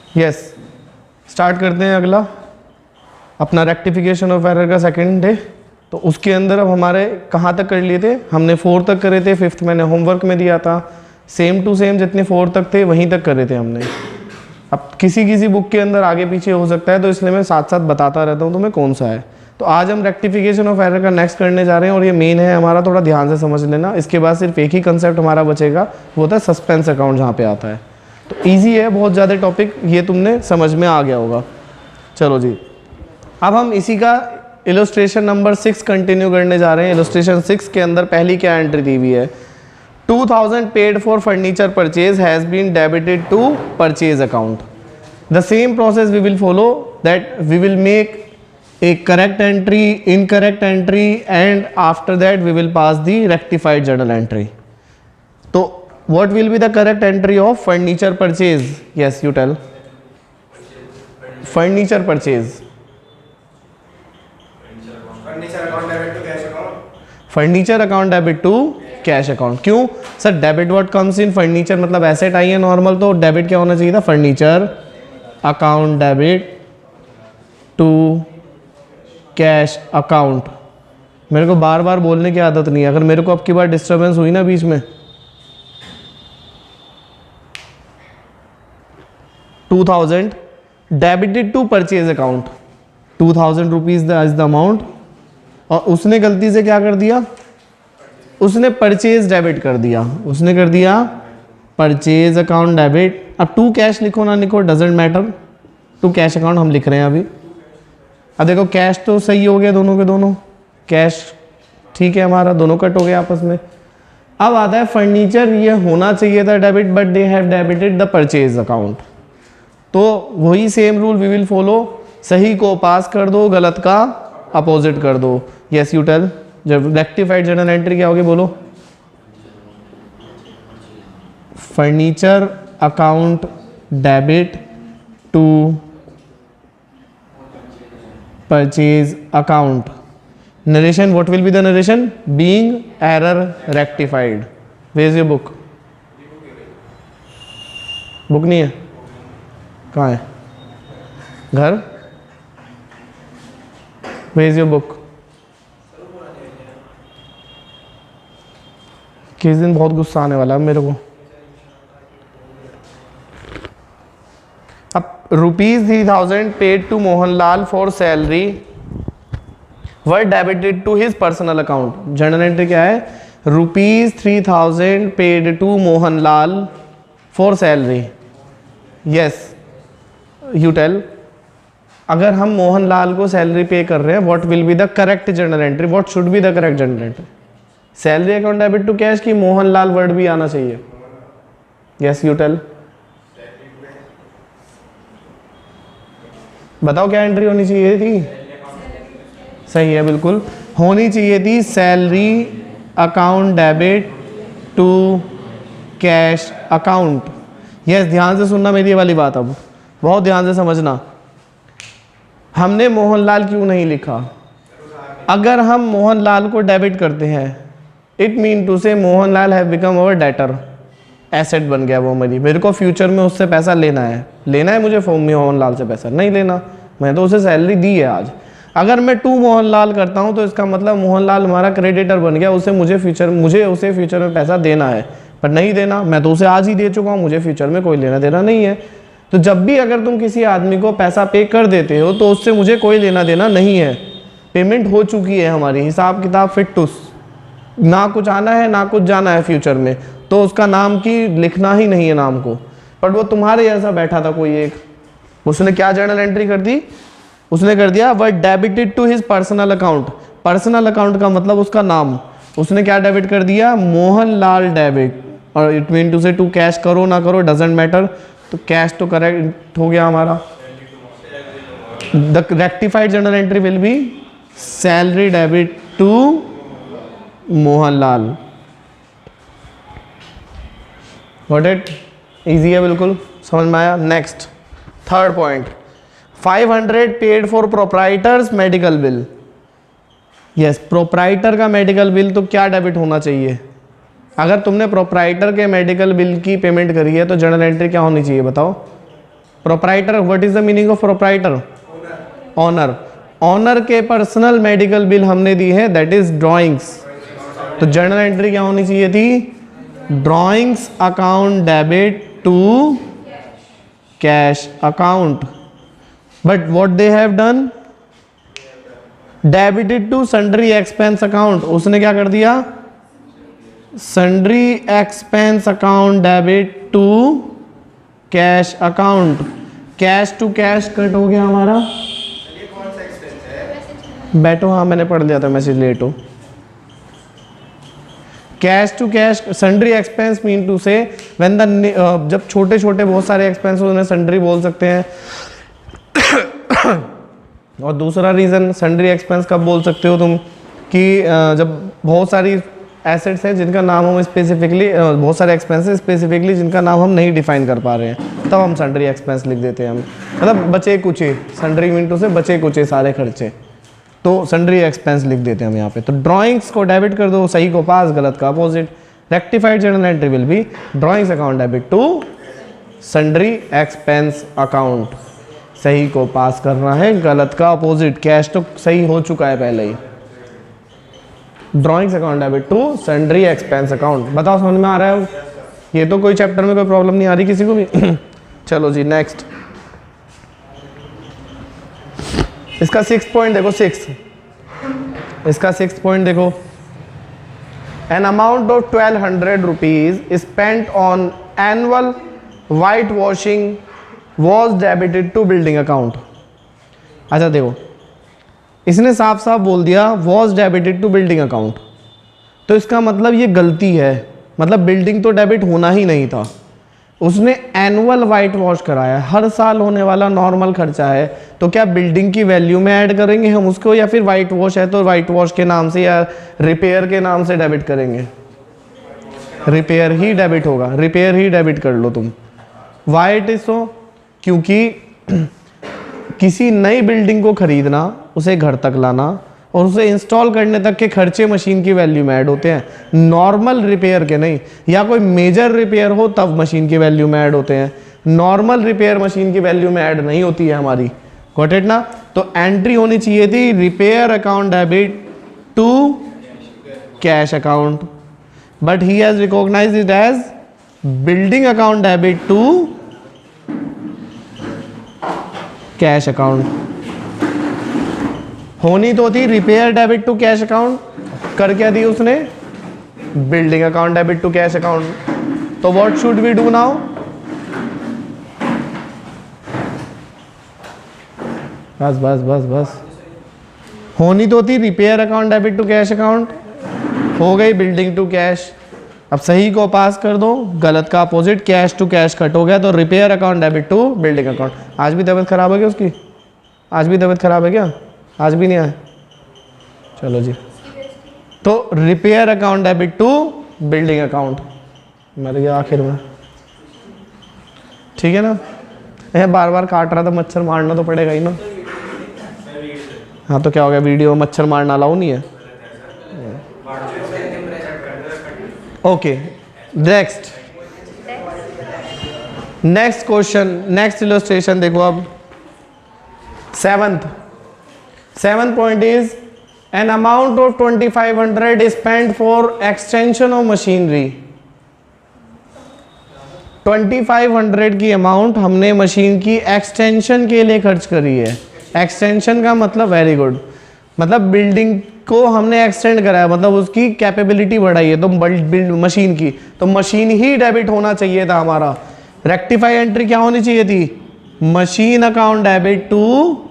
Yes, start करते हैं अगला अपना रेक्टिफिकेशन ऑफ एरर का सेकंड डे। तो उसके अंदर अब हमारे कहाँ तक कर लिए थे हमने, 4 तक करे थे, 5th मैंने होमवर्क में दिया था, सेम टू सेम जितने 4 तक थे वहीं तक करे थे हमने। अब किसी किसी बुक के अंदर आगे पीछे हो सकता है, तो इसलिए मैं साथ साथ बताता रहता हूँ तुम्हें कौन सा है। तो आज हम रेक्टिफिकेशन ऑफ एरर का नेक्स्ट करने जा रहे हैं और ये मेन है हमारा, थोड़ा ध्यान से समझ लेना। इसके बाद सिर्फ एक ही कंसेप्ट हमारा बचेगा, वो होता है सस्पेंस अकाउंट, जहाँ पे आता है। तो ईजी है, बहुत ज़्यादा टॉपिक, ये तुमने समझ में आ गया होगा। चलो जी, अब हम इसी का इलस्ट्रेशन नंबर 6 कंटिन्यू करने जा रहे हैं। इलस्ट्रेशन 6 के अंदर पहली क्या एंट्री दी हुई है, 2000 paid for furniture purchase has been debited to purchase account. The same process we will follow, that we will make a correct entry, incorrect entry, and after that we will pass the rectified journal entry. So what will be the correct entry of furniture purchase? Yes, you tell. Furniture purchase. Furniture account debit to cash account. Furniture account debit to cash account. क्यों सर? Debit what comes in furniture, मतलब asset आई है normal, तो debit क्या होना चाहिए था, furniture account debit to cash account. मेरे को बार बार बोलने की आदत नहीं है, अगर मेरे को अब की बार डिस्टर्बेंस हुई ना बीच में, 2000 debited to purchase account, 2000 rupees is the amount, और उसने गलती से क्या कर दिया, उसने परचेज डेबिट कर दिया, उसने कर दिया परचेज अकाउंट डेबिट। अब टू कैश लिखो ना लिखो doesn't matter, to cash account हम लिख रहे हैं अभी। अब देखो कैश तो सही हो गया, दोनों के दोनों कैश ठीक है, हमारा दोनों कट हो गया आपस में। अब आता है फर्नीचर, ये होना चाहिए था debit, but they have debited the purchase account. तो वही same rule we will follow, सही को पास कर दो, गलत का अपोजिट कर दो। यस यू टेल, जब रेक्टिफाइड जर्नल एंट्री क्या होगी बोलो, furniture account debit to purchase account. Narration, what will be the narration? Being error rectified. Where is your book? Book नहीं है, कहाँ है, घर? Where is your book? किस दिन बहुत गुस्सा आने वाला है मेरे को। ₹3000 paid to Mohanlal for salary were debited to his personal account. Journal entry क्या है, ₹3000 paid to Mohanlal for salary. Yes, you tell. अगर हम मोहनलाल को सैलरी पे कर रहे हैं, what will be the correct journal entry, what should be the correct journal entry? Salary account debit to cash की मोहनलाल वर्ड भी आना चाहिए। यस यू टेल, बताओ क्या एंट्री होनी चाहिए थी? सही है, बिल्कुल होनी चाहिए थी salary account debit to cash account. Yes, ध्यान से सुनना मेरी ये वाली बात, अब बहुत ध्यान से समझना। हमने मोहनलाल क्यों नहीं लिखा? अगर हम मोहनलाल को डेबिट करते हैं, इट मीन टू से Mohanlal have become our debtor, asset बन गया वो मेरे को फ्यूचर में उससे पैसा लेना है मुझे मोहनलाल से पैसा नहीं लेना, मैं तो उसे सैलरी दी है आज। अगर मैं टू मोहनलाल करता हूं तो इसका मतलब मोहनलाल हमारा क्रेडिटर बन गया, मुझे उसे फ्यूचर में पैसा देना है, पर नहीं देना, मैं तो उसे आज ही दे चुका हूं, मुझे फ्यूचर में कोई लेना देना नहीं है। तो जब भी अगर तुम किसी आदमी को पैसा पे कर देते हो तो उससे मुझे कोई लेना देना नहीं है, पेमेंट हो चुकी है हमारी, हिसाब किताब फिटूस, ना कुछ आना है ना कुछ जाना है फ्यूचर में, तो उसका नाम की लिखना ही नहीं है नाम को। पर वो तुम्हारे जैसा बैठा था कोई एक, उसने क्या जर्नल एंट्री कर दी, उसने कर दिया were debited to his personal account. Personal account का मतलब उसका नाम, उसने क्या डेबिट कर दिया, मोहनलाल डेबिट, और इट मीन टू से टू कैश करो ना करो डजेंट मैटर, तो कैश तो करेक्ट हो गया हमारा। The rectified journal entry will be salary debit to Mohanlal. Got it? Easy है बिल्कुल, समझ में आया। Next third point, 500 paid for proprietor's medical bill. Yes, proprietor का मेडिकल बिल तो क्या डेबिट होना चाहिए? अगर तुमने प्रोप्राइटर के मेडिकल बिल की पेमेंट करी है तो जर्नल एंट्री क्या होनी चाहिए बताओ? Proprietor, what is the meaning of proprietor? Owner. Owner के पर्सनल मेडिकल बिल हमने दी है, दैट इज ड्रॉइंग्स। तो जर्नल एंट्री क्या होनी चाहिए थी? Drawings account debit to cash account, but what they have done? Debited to sundry expense account. उसने क्या कर दिया? Sundry expense account debit to cash account. Cash to cash cut हो गया हमारा। ये कौन सा एक्सपेंस है? बैठो, हाँ मैंने पढ़ लिया था, मैसेज लेट हो। Cash to cash, sundry expense mean to say when the, जब छोटे छोटे बहुत सारे एक्सपेंस उन्हें सन्ड्री बोल सकते हैं। और दूसरा रीज़न सन्ड्री एक्सपेंस कब बोल सकते हो तुम? कि जब बहुत सारी एसेट्स हैं जिनका नाम हम स्पेसिफिकली, बहुत सारे एक्सपेंसेस स्पेसिफिकली जिनका नाम हम नहीं डिफाइन कर पा रहे हैं, तब हम सन्ड्री एक्सपेंस लिख देते हैं हम। मतलब बचे कुचे, सन्ड्री मीन टू से बचे कुचे सारे खर्चे, तो सन्ड्री एक्सपेंस लिख देते हैं हम यहाँ पे। तो ड्राइंग्स को डेबिट कर दो, सही को पास, गलत का अपोजिट। Rectified journal entry will be drawings account debit to sundry expense account. सही को पास करना है, गलत का अपोजिट। कैश तो सही हो चुका है पहले ही। Drawings account debit to sundry expense account. बताओ समझ में आ रहा है? ये तो कोई चैप्टर में कोई प्रॉब्लम नहीं आ रही किसी को भी। चलो जी नेक्स्ट, इसका 6 पॉइंट देखो, 6, इसका 6 पॉइंट देखो। An amount of 1200 rupees spent on annual white washing was debited to building account. अच्छा देखो, इसने साफ साफ बोल दिया was debited to building account, तो इसका मतलब ये गलती है। मतलब बिल्डिंग तो डेबिट होना ही नहीं था। उसने एनुअल वाइट वॉश कराया, हर साल होने वाला नॉर्मल खर्चा है, तो क्या बिल्डिंग की वैल्यू में ऐड करेंगे हम उसको, या फिर वाइट वॉश है तो वाइट वॉश के नाम से या रिपेयर के नाम से डेबिट करेंगे? रिपेयर ही डेबिट होगा, रिपेयर ही डेबिट कर लो तुम। वाइट इसो, क्योंकि किसी नई बिल्डिंग को खरीदना, उसे घर तक लाना और उसे इंस्टॉल करने तक के खर्चे मशीन की वैल्यू में ऐड होते हैं, नॉर्मल रिपेयर के नहीं। या कोई मेजर रिपेयर हो तब मशीन की वैल्यू में ऐड होते हैं, नॉर्मल रिपेयर मशीन की वैल्यू में ऐड नहीं होती है हमारी। गॉट इट ना? तो एंट्री होनी चाहिए थी repair account debit to cash account, but he has recognised it as building account debit to cash account. होनी तो थी repair debit to cash account, कर क्या दी उसने? Building account debit to cash account. तो what should we do now? बस बस बस बस। होनी तो थी repair account debit to cash account, हो गई बिल्डिंग टू कैश। अब सही को पास कर दो, गलत का अपोजिट। कैश टू कैश कट हो गया, तो repair account debit to building account. आज भी तबीयत खराब है क्या उसकी? आज भी तबीयत खराब है क्या? आज भी नहीं आए? चलो जी, तो repair account debit to building account. मर गया आखिर में, ठीक है ना? यह बार बार काट रहा था, मच्छर मारना तो पड़ेगा ही ना। हाँ तो क्या हो गया, वीडियो में मच्छर मारना अलाउ नहीं है? Okay next, next question, next illustration देखो। अब seventh point is an amount of 2500 spend for extension of machinery. 2500 की अमाउंट हमने मशीन की एक्सटेंशन के लिए खर्च करी है। एक्सटेंशन का मतलब वेरी गुड, मतलब बिल्डिंग को हमने एक्सटेंड कराया, मतलब उसकी कैपेबिलिटी बढ़ाई है, तो मशीन की, तो मशीन ही डेबिट होना चाहिए था हमारा। रेक्टिफाई एंट्री क्या होनी चाहिए थी? Machine account debit to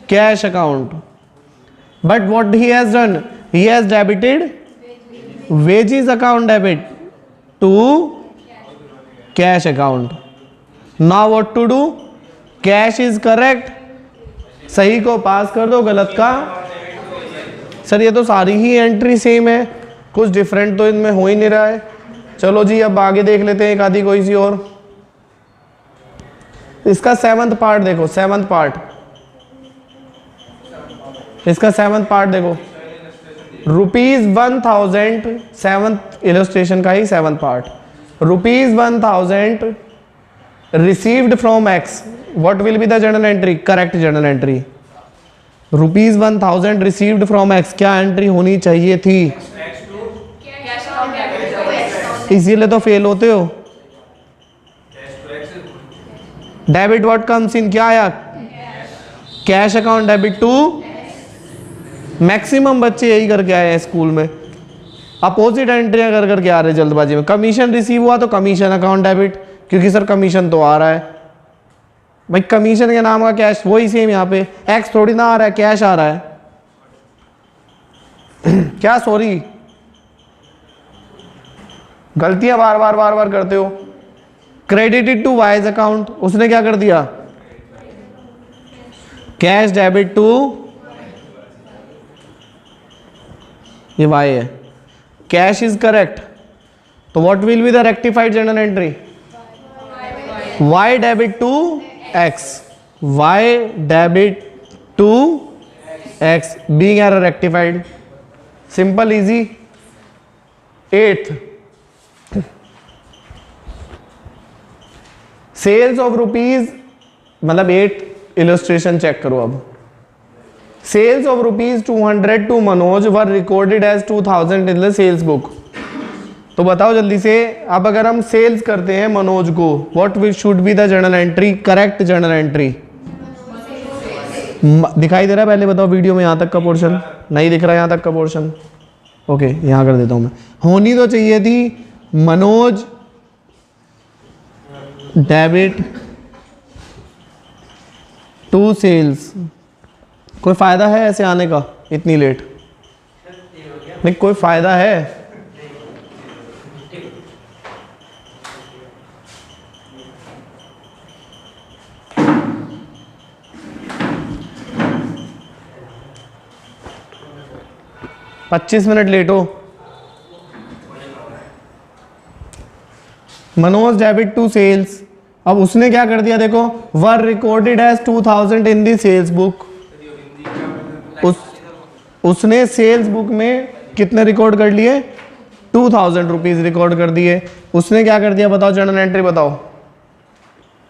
cash account, but what he has done? He has debited wages account debit to cash account. Now what to do? Cash is correct, सही को पास कर दो, गलत का। सर ये तो सारी ही एंट्री सेम है, कुछ डिफरेंट तो इनमें हो ही नहीं रहा है। चलो जी अब आगे देख लेते हैं एक आधी कोई सी और। इसका 7th पार्ट देखो, 7th पार्ट, इसका 7th पार्ट देखो। ₹1000, 7th इलस्ट्रेशन का ही 7th part. ₹1000 received from X, what will be the journal entry? Correct journal entry. ₹1000 received from X, क्या एंट्री होनी चाहिए थी? इसीलिए तो फेल होते हो. डेबिट व्हाट कम्स इन, क्या आया? Cash account debit to. Maximum बच्चे यही करके आए हैं स्कूल में, अपोजिट एंट्रियां कर करके आ रहे जल्दबाजी में. कमीशन रिसीव हुआ तो कमीशन अकाउंट डेबिट, क्योंकि सर कमीशन तो आ रहा है भाई, कमीशन के नाम का कैश. वही सेम यहाँ पे एक्स थोड़ी ना आ रहा है, कैश आ रहा है. क्या सॉरी, गलतियां बार बार करते हो. क्रेडिटेड टू वाइज अकाउंट, उसने क्या कर दिया? कैश डेबिट टू, ये वाई है. कैश इज करेक्ट, तो what will be the rectified journal entry? Y debit to X, Y debit to X, being error rectified. Simple easy. 8th, sales of rupees, मतलब 8 illustration check करो अब. Sales of ₹200 to Manoj were recorded as 2000 in the sales book. तो बताओ जल्दी से, अब अगर हम सेल्स करते हैं मनोज को, what will should be the journal entry? Correct journal entry. दिखाई दे रहा है पहले बताओ वीडियो में यहाँ तक का पोर्शन? नहीं दिख रहा यहाँ तक का पोर्शन? ओके, यहाँ कर देता हूँ मैं. होनी तो चाहिए थी मनोज डेबिट टू सेल्स. कोई फायदा है ऐसे आने का इतनी लेट? नहीं, कोई फायदा है? पच्चीस मिनट लेट हो. मनोज डेबिट टू सेल्स, अब उसने क्या कर दिया देखो, were recorded as 2000 in the sales book. उसने सेल्स बुक में कितने रिकॉर्ड कर लिए? 2000 रुपीज रिकॉर्ड कर दिए. उसने क्या कर दिया बताओ, जर्नल एंट्री बताओ,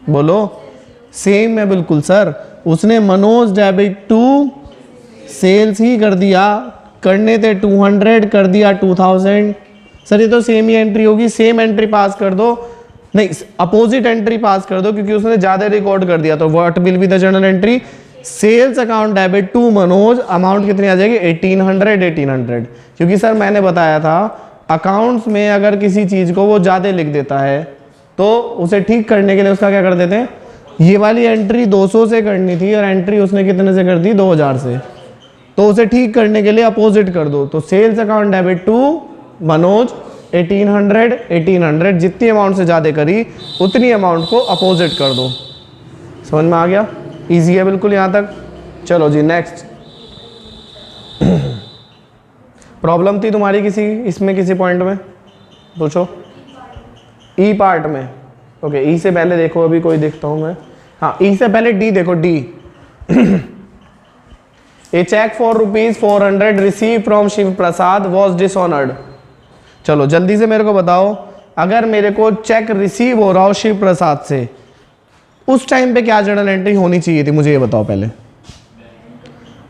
बोलो. सेम है बिल्कुल सर, उसने मनोज डेबिट टू सेल्स ही कर दिया. करने थे 200, कर दिया 2000. सर ये तो सेम ही एंट्री होगी. सेम एंट्री पास कर दो, नहीं अपोजिट एंट्री पास कर दो, क्योंकि उसने ज्यादा रिकॉर्ड कर दिया. तो what will be the journal entry? Sales account debit to Manoj, amount कितनी आ जाएगी? 1800. क्योंकि सर मैंने बताया था अकाउंट्स में अगर किसी चीज को वो ज्यादा लिख देता है तो उसे ठीक करने के लिए उसका क्या कर देते हैं, ये वाली एंट्री 200 से करनी थी और एंट्री उसने कितने से कर दी? 2000 से. तो उसे ठीक करने के लिए अपोजिट कर दो. तो sales account debit to Manoj 1800, जितनी अमाउंट से ज़्यादा करी उतनी अमाउंट को अपोजिट कर दो. समझ में आ गया? इजी है बिल्कुल यहाँ तक. चलो जी नेक्स्ट. प्रॉब्लम थी तुम्हारी किसी इसमें, किसी पॉइंट में पूछो. ई पार्ट में. ओके, ई से पहले देखो, अभी कोई देखता हूँ मैं. हाँ, ई से पहले डी देखो. D, a cheque for ₹400 receive from Shiv Prasad was dishonoured. चलो जल्दी से मेरे को बताओ, अगर मेरे को चेक रिसीव हो रहा हो शिव प्रसाद से, उस टाइम पे क्या जर्नल एंट्री होनी चाहिए थी? मुझे ये बताओ पहले.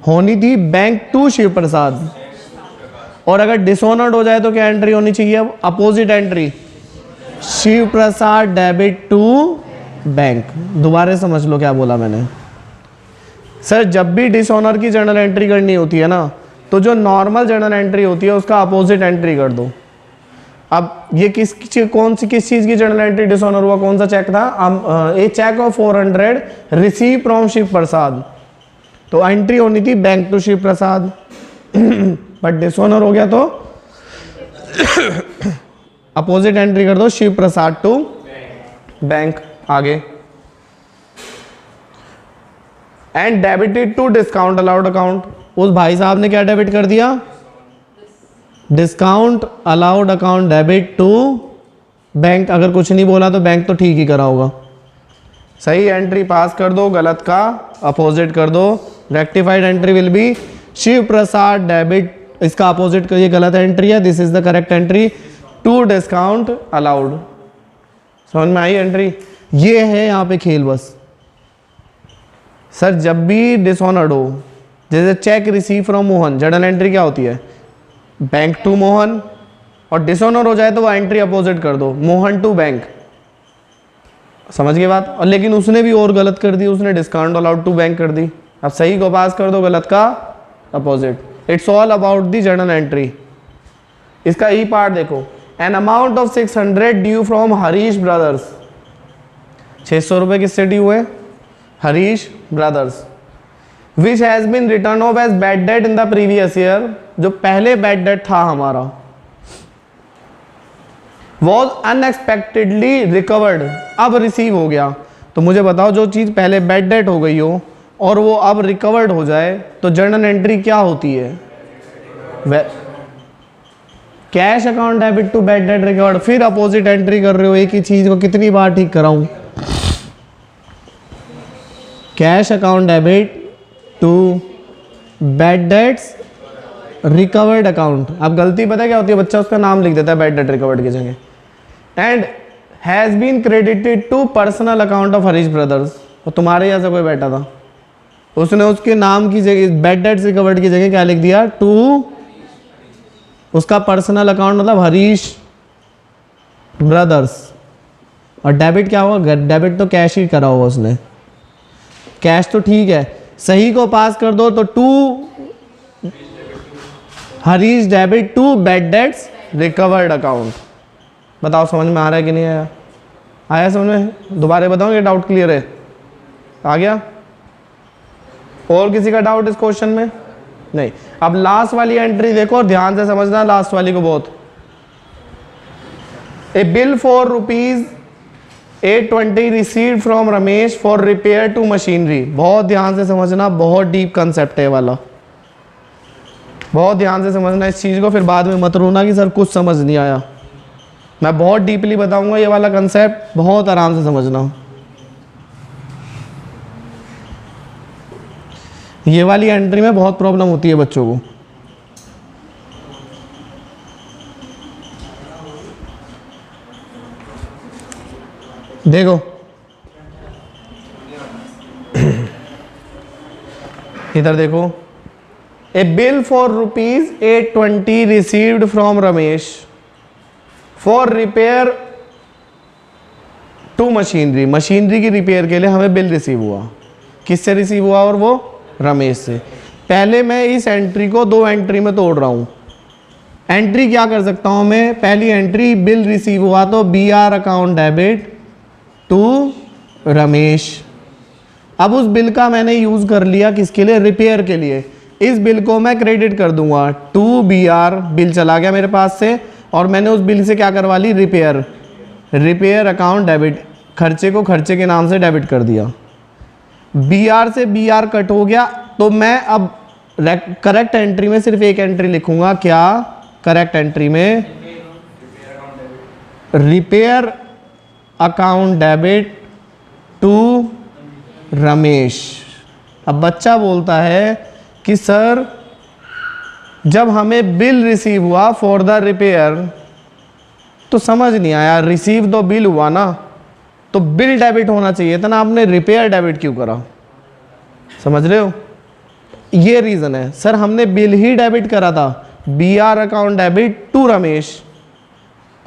होनी थी बैंक टू शिव प्रसाद. और अगर डिसऑनर्ड हो जाए तो क्या एंट्री होनी चाहिए? अब opposite entry, Shiv Prasad debit to bank. दोबारा समझ लो क्या बोला मैंने. सर जब भी डिसऑनर की जर्नल एंट्री करनी होती है ना, तो जो नॉर्मल जर्नल एंट्री होती है उसका अपोजिट एंट्री कर दो. अब ये किस चीज की जर्नल एंट्री डिसऑनर हुआ? कौन सा चेक था? A cheque of 400 receive from Shiv Prasad. तो एंट्री होनी थी bank to Shiv Prasad. But dishonour हो गया तो अपोजिट एंट्री कर दो, शिव प्रसाद टू बैंक. आगे, and debited to discount allowed account. उस भाई साहब ने क्या डेबिट कर दिया? Discount allowed account debit to bank. अगर कुछ नहीं बोला तो बैंक तो ठीक ही करा होगा. सही एंट्री पास कर दो, गलत का अपोजिट कर दो. Rectified entry will be Shiv Prasad debit, इसका अपोजिट करिए, गलत एंट्री है. This is the correct entry, to discount allowed. समझ में आई एंट्री? ये है यहाँ पे खेल बस। सर जब भी डिसऑनर्ड हो, जैसे check receive from Mohan, journal entry क्या होती है, बैंक टू मोहन, और डिसऑनर हो जाए तो वो एंट्री अपोजिट कर दो, मोहन टू बैंक। समझ गए बात? और लेकिन उसने भी और गलत कर दी, उसने डिस्काउंट अलाउड टू बैंक कर दी। अब सही को पास कर दो, गलत का अपोजिट। It's all about the journal entry. इसका ई पार्ट देखो, an amount of 600 due from Harish brothers. 600 रुपये किससे ड्यू हुए? Harish brothers. Which has been return off as bad debt in the previous year, जो पहले बैड डेट था हमारा, वॉज अनएक्सपेक्टेडली रिकवर्ड, अब रिसीव हो गया। तो मुझे बताओ, जो चीज़ पहले बैड डेट हो गई हो और वो अब रिकवर्ड हो जाए तो जर्नल एंट्री क्या होती है? Cash account debit to bad debt recovered. फिर अपोजिट एंट्री कर रहे हो, एक ही चीज़ को कितनी बार ठीक कराऊं? Cash account debit to bad debts recovered account. अब गलती पता क्या होती है, बच्चा उसका नाम लिख देता है बैड डेट रिकवर्ड की जगह। And has been credited to personal account of Harish brothers. और तुम्हारे यहाँ से कोई बैठा था, उसने उसके नाम की जगह बैड डेट्स रिकवर्ड की जगह क्या लिख दिया? टू उसका पर्सनल अकाउंट, मतलब हरीश ब्रदर्स। और डेबिट क्या होगा? डेबिट तो कैश ही करा होगा उसने, कैश तो ठीक है। सही को पास कर दो तो to Harish debit to bad debts recovered account. बताओ समझ में आ रहा है कि नहीं आया? आया समझ में? दोबारा बताओगे, डाउट क्लियर है? आ गया? और किसी का डाउट इस क्वेश्चन में? नहीं। अब लास्ट वाली एंट्री देखो और ध्यान से समझना लास्ट वाली को बहुत। A bill for ₹820 received from Ramesh for repair to machinery. बहुत ध्यान से समझना, बहुत डीप कंसेप्ट है वाला, बहुत ध्यान से समझना इस चीज़ को। फिर बाद में मत रोना कि सर कुछ समझ नहीं आया। मैं बहुत डीपली बताऊंगा ये वाला कंसेप्ट, बहुत आराम से समझना। ये वाली एंट्री में बहुत प्रॉब्लम होती है बच्चों को। देखो इधर देखो, a bill for ₹820 received from Ramesh for repair to machinery. Machinery की रिपेयर के लिए हमें बिल रिसीव हुआ। किससे रिसीव हुआ? और वो रमेश से। पहले मैं इस एंट्री को दो एंट्री में तोड़ रहा हूँ। एंट्री क्या कर सकता हूँ मैं? पहली एंट्री बिल रिसीव हुआ तो BR account debit to Ramesh. अब उस बिल का मैंने यूज़ कर लिया किसके लिए? रिपेयर के लिए। इस बिल को मैं क्रेडिट कर दूंगा टू BR, बिल चला गया मेरे पास से, और मैंने उस बिल से क्या करवा ली? रिपेयर। रिपेयर अकाउंट डेबिट, खर्चे को खर्चे के नाम से डेबिट कर दिया। BR से BR कट हो गया, तो मैं अब करेक्ट एंट्री में सिर्फ एक एंट्री लिखूंगा। क्या करेक्ट एंट्री में? Repair account debit to Ramesh. अब बच्चा बोलता है कि सर जब हमें बिल रिसीव हुआ फॉर द रिपेयर तो समझ नहीं आया, रिसीव तो बिल हुआ ना, तो बिल डेबिट होना चाहिए था ना, आपने रिपेयर डेबिट क्यों करा? समझ रहे हो? ये रीज़न है सर, हमने बिल ही डेबिट करा था, BR account debit to Ramesh,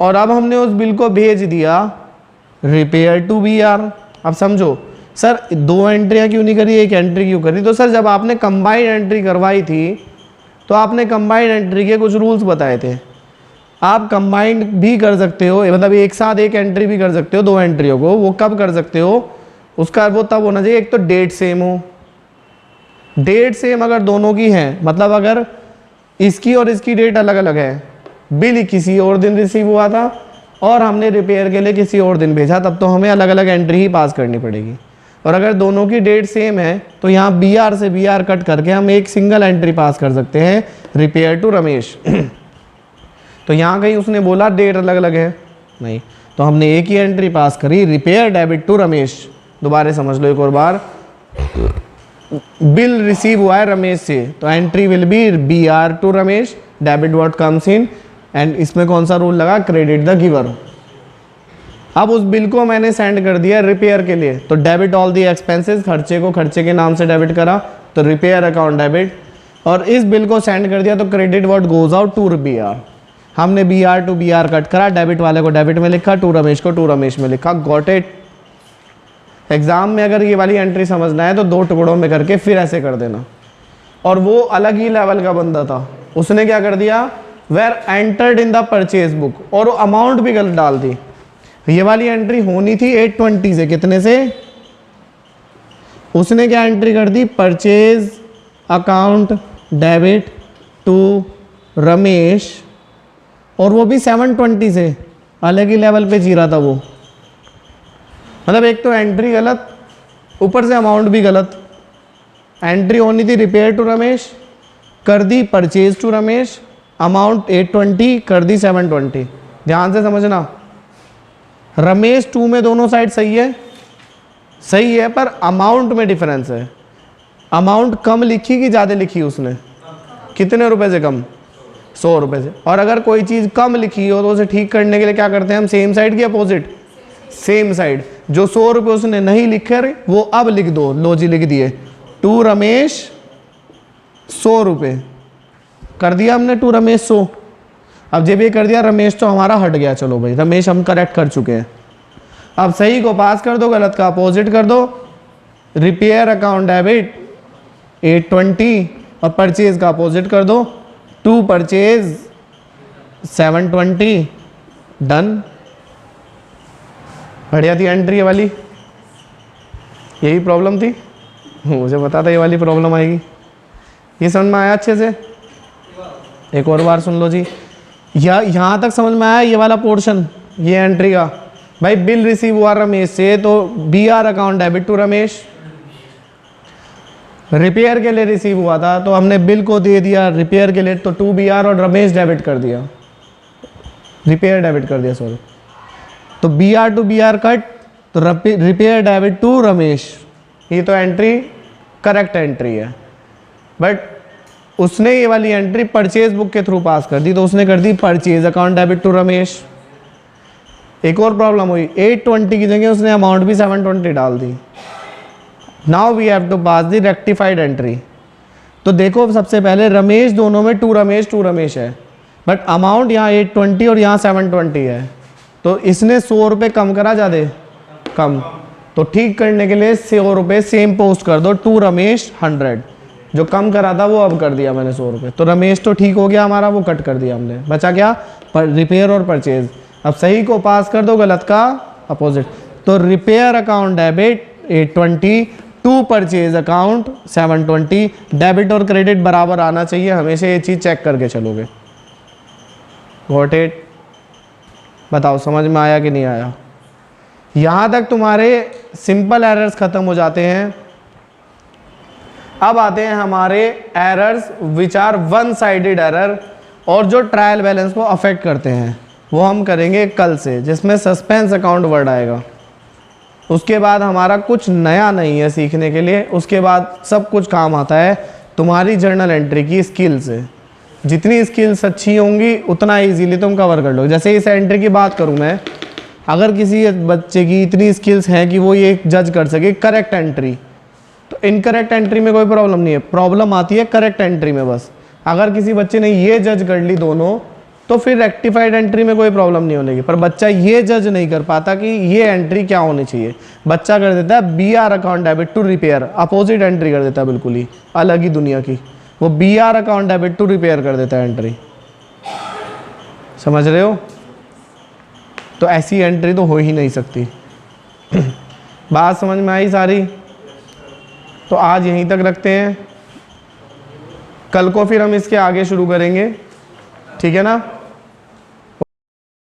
और अब हमने उस बिल को भेज दिया रिपेयर टू BR। अब समझो सर, दो एंट्रियाँ क्यों नहीं करी, एक एंट्री क्यों करी? तो सर जब आपने कंबाइंड एंट्री करवाई थी तो आपने कंबाइंड एंट्री के कुछ रूल्स बताए थे। आप कंबाइंड भी कर सकते हो, मतलब एक साथ एक एंट्री भी कर सकते हो दो एंट्रियों को। वो कब कर सकते हो? उसका वो तब होना चाहिए एक तो डेट सेम हो। डेट सेम अगर दोनों की है, मतलब अगर इसकी और इसकी डेट अलग अलग है, बिल किसी और दिन रिसीव हुआ था और हमने रिपेयर के लिए किसी और दिन भेजा, तब तो हमें अलग अलग एंट्री ही पास करनी पड़ेगी। और अगर दोनों की डेट सेम है तो यहाँ BR से BR कट करके हम एक सिंगल एंट्री पास कर सकते हैं, रिपेयर टू रमेश। तो यहाँ कहीं उसने बोला डेट अलग अलग है? नहीं, तो हमने एक ही एंट्री पास करी, रिपेयर डेबिट टू रमेश। दोबारा समझ लो एक और बार, बिल रिसीव हुआ है रमेश से, तो entry will be BR to Ramesh, debit what comes in, and इसमें कौन सा रूल लगा? Credit the giver. अब उस बिल को मैंने सेंड कर दिया रिपेयर के लिए, तो डेबिट ऑल दी एक्सपेंसेस, खर्चे को खर्चे के नाम से डेबिट करा, तो रिपेयर अकाउंट डेबिट। और इस बिल को सेंड कर दिया तो credit what goes out to BR, हमने BR टू BR कट करा, डेबिट वाले को डेबिट में लिखा, टू रमेश को टू रमेश में लिखा। Got it. एग्जाम में अगर ये वाली एंट्री समझना है तो 2 टुकड़ों में करके फिर ऐसे कर देना। और वो अलग ही लेवल का बंदा था, उसने क्या कर दिया, were entered in the purchase book, और वो अमाउंट भी गलत डाल दी। ये वाली एंट्री होनी थी 820 से, कितने से, उसने क्या एंट्री कर दी, purchase account debit to Ramesh, और वो भी 720 से, अलग ही लेवल पे जी रहा था वो। मतलब एक तो एंट्री गलत, ऊपर से अमाउंट भी गलत। एंट्री होनी थी रिपेयर टू रमेश, कर दी परचेज टू रमेश, अमाउंट 820 कर दी 720। ध्यान से समझना, रमेश 2 में दोनों साइड सही है, सही है, पर अमाउंट में डिफरेंस है। अमाउंट कम लिखी कि ज़्यादा लिखी उसने, कितने रुपए से कम, 100 रुपये से। और अगर कोई चीज़ कम लिखी हो तो उसे ठीक करने के लिए क्या करते हैं हम, सेम साइड की अपोजिट, सेम साइड। जो 100 रुपये उसने नहीं लिखे वो अब लिख दो, लो जी लिख दिए, टू रमेश 100 रुपये कर दिया हमने, टू रमेश 100। अब जब ये कर दिया रमेश तो हमारा हट गया, चलो भाई रमेश हम करेक्ट कर चुके हैं। अब सही को पास कर दो, गलत का अपोजिट कर दो। रिपेयर अकाउंट डेबिट 820 और परचेज का अपोजिट कर दो, टू परचेज 720, डन। बढ़िया थी एंट्री ये वाली, यही प्रॉब्लम थी, मुझे पता था ये वाली प्रॉब्लम आएगी। ये समझ में आया अच्छे से, एक और बार सुन लो जी। यहाँ तक समझ में आया ये वाला पोर्शन, ये एंट्री का। भाई बिल रिसीव हुआ रमेश से तो BR account debit to Ramesh, repair के लिए रिसीव हुआ था तो हमने बिल को दे दिया रिपेयर के लिए, तो टू BR और रमेश डेबिट कर दिया, रिपेयर डेबिट कर दिया सॉरी, तो BR टू BR कट, तो रिपेयर डेबिट टू रमेश। ये तो एंट्री करेक्ट एंट्री है, बट उसने ये वाली एंट्री परचेज बुक के थ्रू पास कर दी, तो उसने कर दी purchase account debit to Ramesh. एक और प्रॉब्लम हुई, 820 की जगह उसने अमाउंट भी 720 डाल दी। Now we have to pass the rectified entry. तो देखो सबसे पहले रमेश, दोनों में टू रमेश है, बट अमाउंट यहाँ 820 और यहाँ 720 है, तो इसने 100 रुपये कम करा, ज़्यादा कम। तो ठीक करने के लिए 100 रुपये सेम पोस्ट कर दो, टू रमेश 100, जो कम करा था वो अब कर दिया मैंने 100 रुपये। तो रमेश तो ठीक हो गया हमारा, वो कट कर दिया हमने, बचा क्या, रिपेयर और परचेज। अब सही को पास कर दो, गलत का अपोजिट। तो repair account debit 820 to purchase account 720। Debit और क्रेडिट बराबर आना चाहिए, हमेशा ये चीज़ चेक करके चलोगे। Got it? बताओ समझ में आया कि नहीं आया? यहाँ तक तुम्हारे सिंपल एरर्स खत्म हो जाते हैं। अब आते हैं हमारे errors which are one sided error, और जो ट्रायल बैलेंस को अफेक्ट करते हैं वो हम करेंगे कल से, जिसमें सस्पेंस अकाउंट वर्ड आएगा। उसके बाद हमारा कुछ नया नहीं है सीखने के लिए, उसके बाद सब कुछ काम आता है तुम्हारी जर्नल एंट्री की स्किल से। जितनी स्किल्स अच्छी होंगी उतना इजीली तुम कवर कर लो। जैसे इस एंट्री की बात करूं मैं, अगर किसी बच्चे की इतनी स्किल्स हैं कि वो ये जज कर सके करेक्ट एंट्री, तो इनकरेक्ट एंट्री में कोई प्रॉब्लम नहीं है, प्रॉब्लम आती है करेक्ट एंट्री में बस। अगर किसी बच्चे ने ये जज कर ली दोनों, तो फिर रेक्टिफाइड एंट्री में कोई प्रॉब्लम नहीं होगी। पर बच्चा ये जज नहीं कर पाता कि ये एंट्री क्या होनी चाहिए, बच्चा कर देता है BR account debit to repair, opposite entry कर देता है, बिल्कुल ही अलग ही दुनिया की। वो BR account debit to repair कर देता है एंट्री, समझ रहे हो? तो ऐसी एंट्री तो हो ही नहीं सकती। बात समझ में आई सारी? तो आज यहीं तक रखते हैं, कल को फिर हम इसके आगे शुरू करेंगे, ठीक है ना?